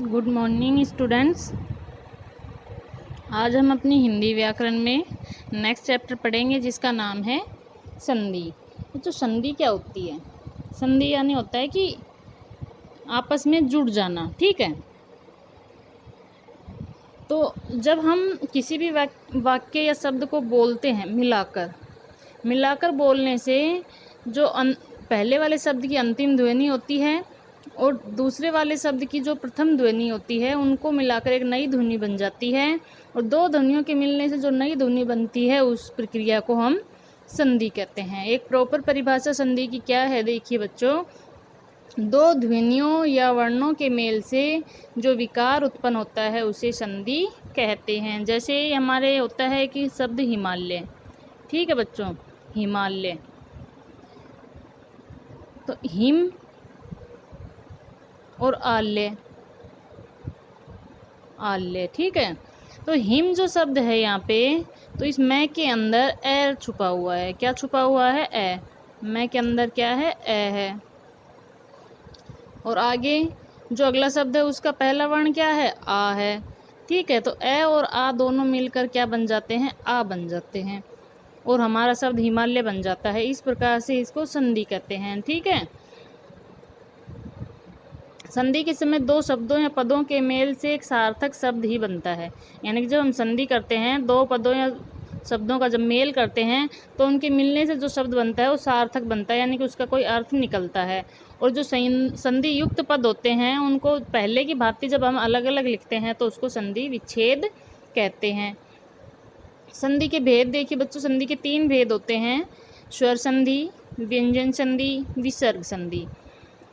Good morning students. आज हम अपनी हिंदी व्याकरण में नेक्स्ट चैप्टर पढ़ेंगे जिसका नाम है संधि। तो संधि क्या होती है? संधि यानी होता है कि आपस में जुड़ जाना। ठीक है, तो जब हम किसी भी वाक्य या शब्द को बोलते हैं मिलाकर बोलने से जो पहले वाले शब्द की अंतिम ध्वनि होती है और दूसरे वाले शब्द की जो प्रथम ध्वनि होती है उनको मिलाकर एक नई ध्वनि बन जाती है, और दो ध्वनियों के मिलने से जो नई ध्वनि बनती है उस प्रक्रिया को हम संधि कहते हैं। एक प्रॉपर परिभाषा संधि की क्या है, देखिए बच्चों, दो ध्वनियों या वर्णों के मेल से जो विकार उत्पन्न होता है उसे संधि कहते हैं। जैसे हमारे होता है कि शब्द हिमालय, ठीक है बच्चों, हिमालय, तो हिम और आल्य, ठीक है। तो हिम जो शब्द है यहाँ पे, तो इस मैं के अंदर ए छुपा हुआ है। क्या छुपा हुआ है? ए। मैं के अंदर क्या है? ए है। और आगे जो अगला शब्द है उसका पहला वर्ण क्या है? आ है। ठीक है, तो ए और आ दोनों मिलकर क्या बन जाते हैं? आ बन जाते हैं, और हमारा शब्द हिमालय बन जाता है। इस प्रकार से इसको संधि कहते हैं। ठीक है, संधि के समय दो शब्दों या पदों के मेल से एक सार्थक शब्द ही बनता है। यानी कि जब हम संधि करते हैं, दो पदों या शब्दों का जब मेल करते हैं तो उनके मिलने से जो शब्द बनता है वो सार्थक बनता है, यानी कि उसका कोई अर्थ निकलता है। और जो संधि युक्त पद होते हैं उनको पहले की भांति जब हम अलग अलग लिखते हैं तो उसको संधि विच्छेद कहते हैं। संधि के भेद देखिए बच्चों, संधि के तीन भेद होते हैं: स्वर संधि, व्यंजन संधि, विसर्ग संधि।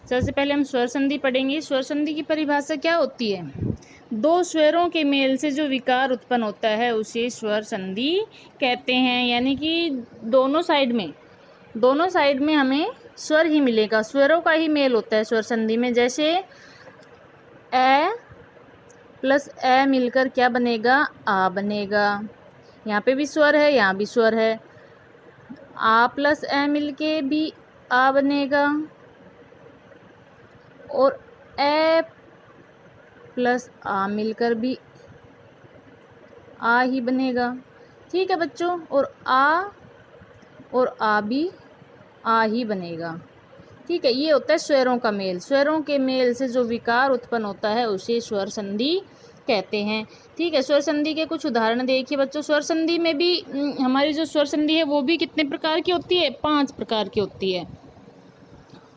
सबसे पहले हम स्वर संधि पढ़ेंगे। स्वर संधि की परिभाषा क्या होती है? दो स्वरों के मेल से जो विकार उत्पन्न होता है उसे स्वर संधि कहते हैं। यानी कि दोनों साइड में हमें स्वर ही मिलेगा, स्वरों का ही मेल होता है स्वर संधि में। जैसे ए प्लस ए मिलकर क्या बनेगा? आ बनेगा। यहाँ पे भी स्वर है, यहाँ भी स्वर है। आ प्लस ए मिलके भी आ बनेगा, और ए प्लस आ मिलकर भी आ ही बनेगा। ठीक है बच्चों, और आ भी आ ही बनेगा। ठीक है, ये होता है स्वरों का मेल। स्वरों के मेल से जो विकार उत्पन्न होता है उसे स्वर संधि कहते हैं। ठीक है, स्वर संधि के कुछ उदाहरण देखिए बच्चों। स्वर संधि में भी हमारी जो स्वर संधि है वो भी कितने प्रकार की होती है? 5 प्रकार की होती है।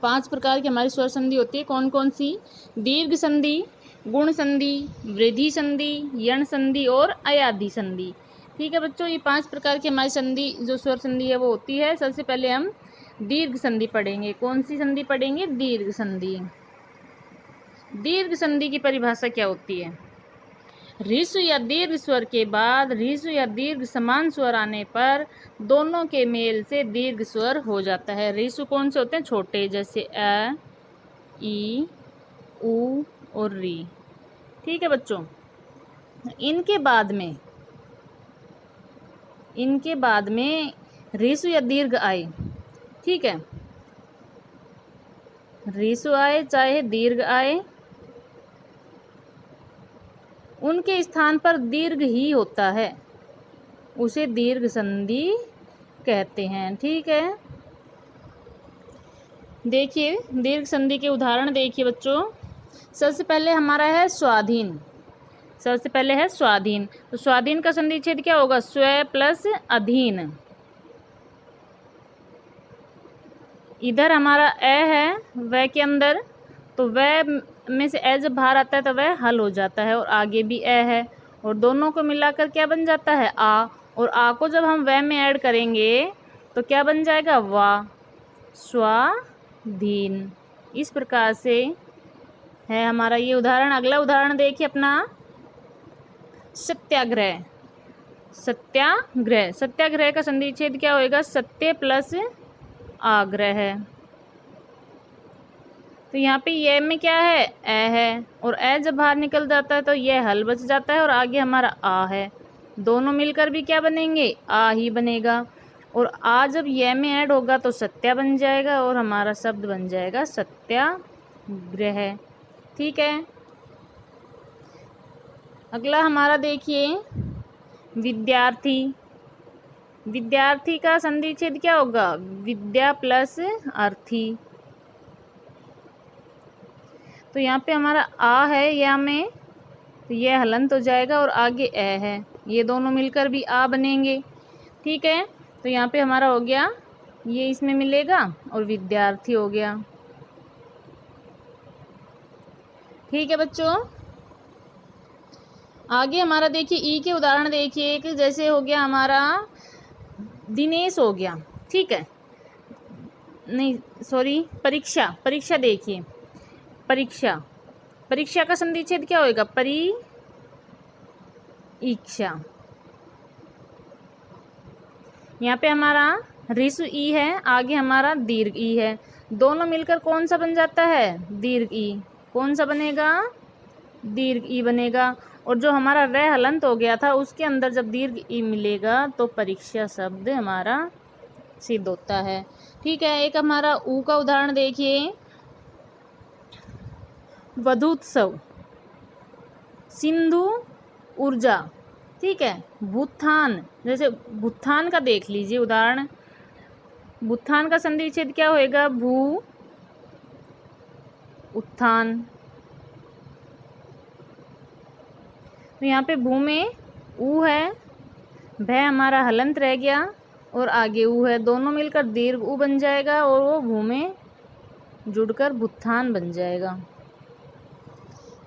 5 प्रकार की हमारी स्वर संधि होती है। कौन कौन सी? दीर्घ संधि, गुण संधि, वृद्धि संधि, यण संधि और अयाधि संधि। ठीक है बच्चों, ये 5 प्रकार की हमारी संधि जो स्वर संधि है वो होती है। सबसे पहले हम दीर्घ संधि पढ़ेंगे। कौन सी संधि पढ़ेंगे? दीर्घ संधि। दीर्घ संधि की परिभाषा क्या होती है? ह्रस्व या दीर्घ स्वर के बाद ह्रस्व या दीर्घ समान स्वर आने पर दोनों के मेल से दीर्घ स्वर हो जाता है। ह्रस्व कौन से होते हैं? छोटे, जैसे अ, ई, उ और री। ठीक है बच्चों, इनके बाद में ह्रस्व या दीर्घ आए। ठीक है, ह्रस्व आए चाहे दीर्घ आए, उनके स्थान पर दीर्घ ही होता है, उसे दीर्घ संधि कहते हैं। ठीक है, देखिए दीर्घ संधि के उदाहरण देखिए बच्चों। सबसे पहले हमारा है स्वाधीन। तो स्वाधीन का संधि छेद क्या होगा? स्व प्लस अधीन। इधर हमारा ए है वह के अंदर, तो वह में से ए जब बाहर आता है तो वह हल हो जाता है, और आगे भी ए है, और दोनों को मिलाकर क्या बन जाता है? आ। और आ को जब हम वह में ऐड करेंगे तो क्या बन जाएगा? वा। स्वाधीन। इस प्रकार से है हमारा ये उदाहरण। अगला उदाहरण देखिए अपना, सत्याग्रह। सत्याग्रह का संधि छेद क्या होएगा? सत्य प्लस आग्रह। तो यहाँ पे ये में क्या है? ए है, और ए जब बाहर निकल जाता है तो ये हल बच जाता है, और आगे हमारा आ है। दोनों मिलकर भी क्या बनेंगे? आ ही बनेगा, और आ जब ये में ऐड होगा तो सत्या बन जाएगा, और हमारा शब्द बन जाएगा सत्याग्रह। ठीक है, अगला हमारा देखिए विद्यार्थी। विद्यार्थी का संधि छेद क्या होगा? विद्या प्लस अर्थी। तो यहाँ पे हमारा आ है या में, तो ये हलंत हो जाएगा और आगे ए है, ये दोनों मिलकर भी आ बनेंगे। ठीक है, तो यहाँ पे हमारा हो गया, ये इसमें मिलेगा और विद्यार्थी हो गया। ठीक है बच्चों, आगे हमारा देखिए ई के उदाहरण देखिए। एक जैसे हो गया हमारा दिनेश हो गया, ठीक है, नहीं सॉरी, परीक्षा। परीक्षा देखिए, परीक्षा, परीक्षा का संधि छेद क्या होएगा? इच्छा। यहाँ पे हमारा ऋस्व ई है, आगे हमारा दीर्घ ई है, दोनों मिलकर कौन सा बन जाता है? दीर्घ ई। कौन सा बनेगा? दीर्घ ई बनेगा। और जो हमारा र हलंत हो गया था उसके अंदर जब दीर्घ ई मिलेगा तो परीक्षा शब्द हमारा सिद्ध होता है। ठीक है, एक हमारा ऊ का उदाहरण देखिए। वधूत्सव, सिंधु ऊर्जा, ठीक है, भूत्थान, जैसे भूत्थान का देख लीजिए उदाहरण। भूत्थान का संधि छेद क्या होएगा? भू उत्थान। तो यहाँ पे भू में ऊ है, भय हमारा हलंत रह गया और आगे ऊ है, दोनों मिलकर दीर्घ ऊ बन जाएगा और वो भू में जुड़कर भूत्थान बन जाएगा।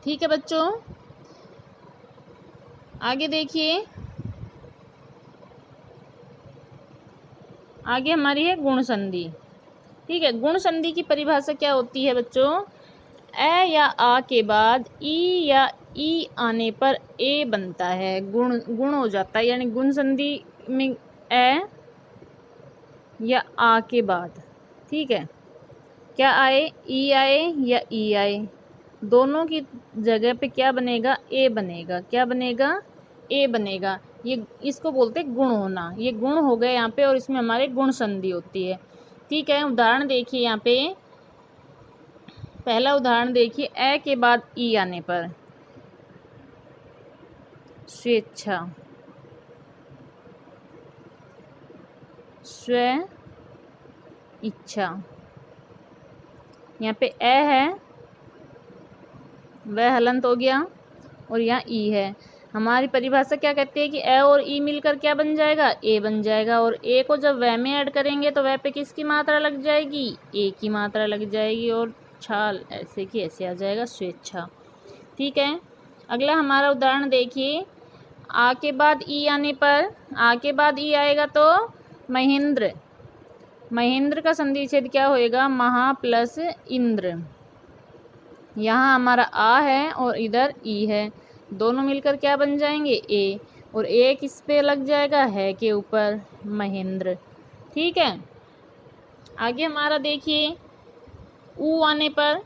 ठीक है बच्चों, आगे देखिए, आगे हमारी है गुण संधि। ठीक है, गुण संधि की परिभाषा क्या होती है बच्चों? ए या आ के बाद ई या ई आने पर ए बनता है, गुण गुण हो जाता है, यानी गुण संधि में ए या आ के बाद, ठीक है, क्या आए? ई आए या ई आए, दोनों की जगह पे क्या बनेगा? ए बनेगा। क्या बनेगा? ए बनेगा। ये इसको बोलते हैं गुण होना। ये गुण हो गए यहाँ पे और इसमें हमारे गुण संधि होती है। ठीक है, उदाहरण देखिए यहाँ पे, पहला उदाहरण देखिए, ए के बाद ई आने पर स्वेच्छा, स्व इच्छा। यहाँ पे ए है, वह हलंत हो गया और यहाँ ई है। हमारी परिभाषा क्या कहती है कि ए और ई मिलकर क्या बन जाएगा? ए बन जाएगा। और ए को जब वह में ऐड करेंगे तो वह पे किसकी मात्रा लग जाएगी? ए की मात्रा लग जाएगी और छाल ऐसे की ऐसे आ जाएगा, स्वेच्छा। ठीक है, अगला हमारा उदाहरण देखिए, आ के बाद ई आने पर, आ के बाद ई आएगा तो महेंद्र। महेंद्र का संधि छेद क्या होएगा? महा प्लस इंद्र। यहाँ हमारा आ है और इधर ई है, दोनों मिलकर क्या बन जाएंगे? ए। और ए किस पे लग जाएगा? है के ऊपर, महेंद्र। ठीक है, आगे हमारा देखिए, ऊ आने पर,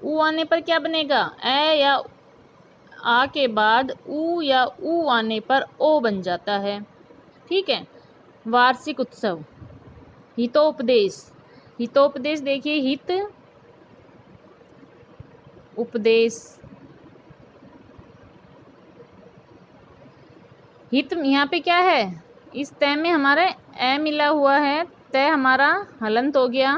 ऊ आने पर क्या बनेगा? ए या आ के बाद ऊ या ऊ आने पर ओ बन जाता है। ठीक है, वार्षिक उत्सव, हितोपदेश। हितोपदेश देखिए, हित उपदेश, हित यहाँ पे क्या है? इस तय में हमारा ए मिला हुआ है, तय हमारा हलंत हो गया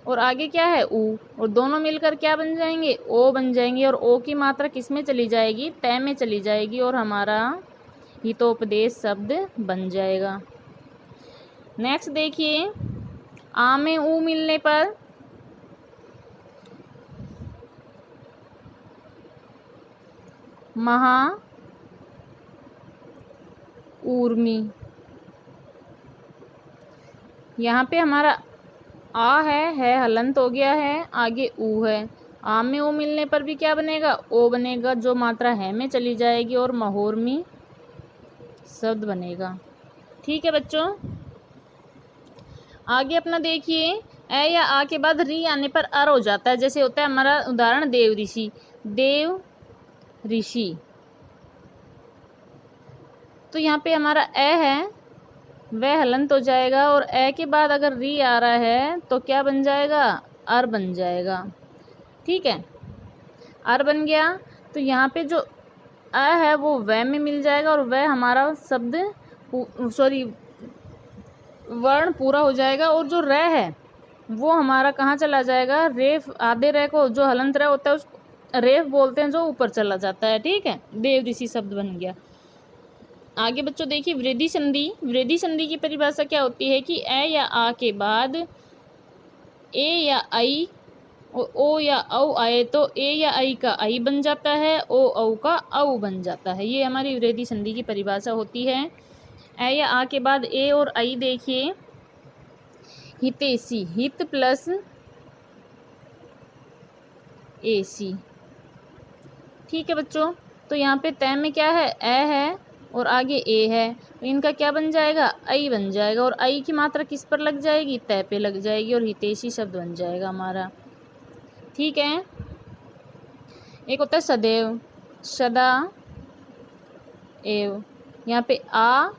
और आगे क्या है? ऊ, और दोनों मिलकर क्या बन जाएंगे? ओ बन जाएंगे। और ओ की मात्रा किस में चली जाएगी? तय में चली जाएगी और हमारा हितोपदेश शब्द बन जाएगा। नेक्स्ट देखिए, आ में ऊ मिलने पर महा ऊर्मी। यहाँ पे हमारा आ है हलंत हो गया है, आगे ऊ है, आ में ऊ मिलने पर भी क्या बनेगा? ओ बनेगा, जो मात्रा है में चली जाएगी और महोर्मी शब्द बनेगा। ठीक है बच्चों, आगे अपना देखिए, ए या आ के बाद री आने पर अर हो जाता है, जैसे होता है हमारा उदाहरण देव ऋषि। देव ऋषि, तो यहाँ पे हमारा ए है, वह हलंत हो जाएगा और ए के बाद अगर री आ रहा है तो क्या बन जाएगा? अर बन जाएगा। ठीक है, अर बन गया। तो यहाँ पे जो अ है वो वह में मिल जाएगा और वह हमारा शब्द वर्ण पूरा हो जाएगा। और जो र है वो हमारा कहाँ चला जाएगा, रेफ आधे र को जो हलंत र होता है उस रेफ बोलते हैं, जो ऊपर चला जाता है। ठीक है, देव ऋषि शब्द बन गया। आगे बच्चों देखिए वृद्धि संधि। वृद्धि संधि की परिभाषा क्या होती है कि ए या आ के बाद ए या आई ओ या औ आए तो ए या आई का आई बन जाता है, ओ औ का औ बन जाता है। ये हमारी वृद्धि संधि की परिभाषा होती है। ए या आ के बाद ए और आई देखिए, हितैषी, हित प्लस एसी। ठीक है बच्चों, तो यहाँ पे तय में क्या है, ए है और आगे ए है, तो इनका क्या बन जाएगा, आई बन जाएगा। और आई की मात्रा किस पर लग जाएगी, तय पे लग जाएगी और हितैषी शब्द बन जाएगा हमारा। ठीक है, एक होता है सदैव, सदा एव। यहाँ पे आ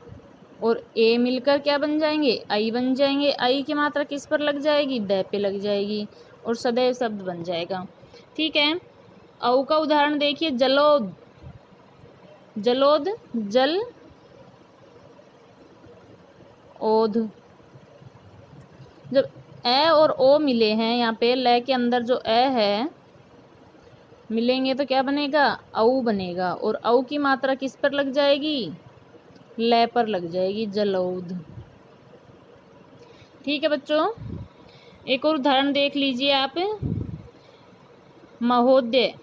और ए मिलकर क्या बन जाएंगे, आई बन जाएंगे। आई की मात्रा किस पर लग जाएगी, द पे लग जाएगी और सदैव शब्द बन जाएगा। ठीक है, औ का उदाहरण देखिए, जलोद, जलोद जल ओध। जब ए और ओ मिले हैं, यहाँ पे ल के अंदर जो ए है मिलेंगे तो क्या बनेगा, औ बनेगा। और औ की मात्रा किस पर लग जाएगी, ल पर लग जाएगी, जलौद। ठीक है बच्चों, एक और उदाहरण देख लीजिए आप, महोदय,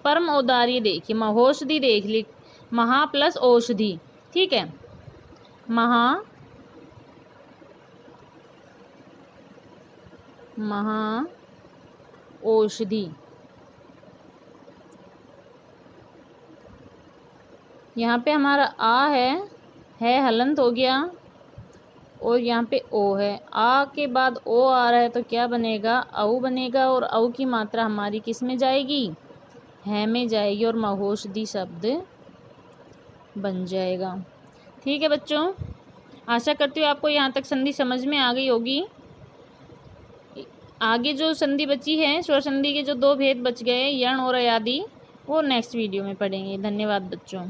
परम औदार्य देखिए, महौषधि देख ली, महा प्लस औषधि। ठीक है, महा औषधि। यहाँ पे हमारा आ है हलंत हो गया और यहाँ पे ओ है, आ के बाद ओ आ रहा है तो क्या बनेगा, औ बनेगा। और औ की मात्रा हमारी किस में जाएगी, है में जाएगी और महौषधि शब्द बन जाएगा। ठीक है बच्चों, आशा करती हूँ आपको यहाँ तक संधि समझ में आ गई होगी। आगे जो संधि बची है, स्वर संधि के जो दो भेद बच गए, यण और अयादि, वो नेक्स्ट वीडियो में पढ़ेंगे। धन्यवाद बच्चों।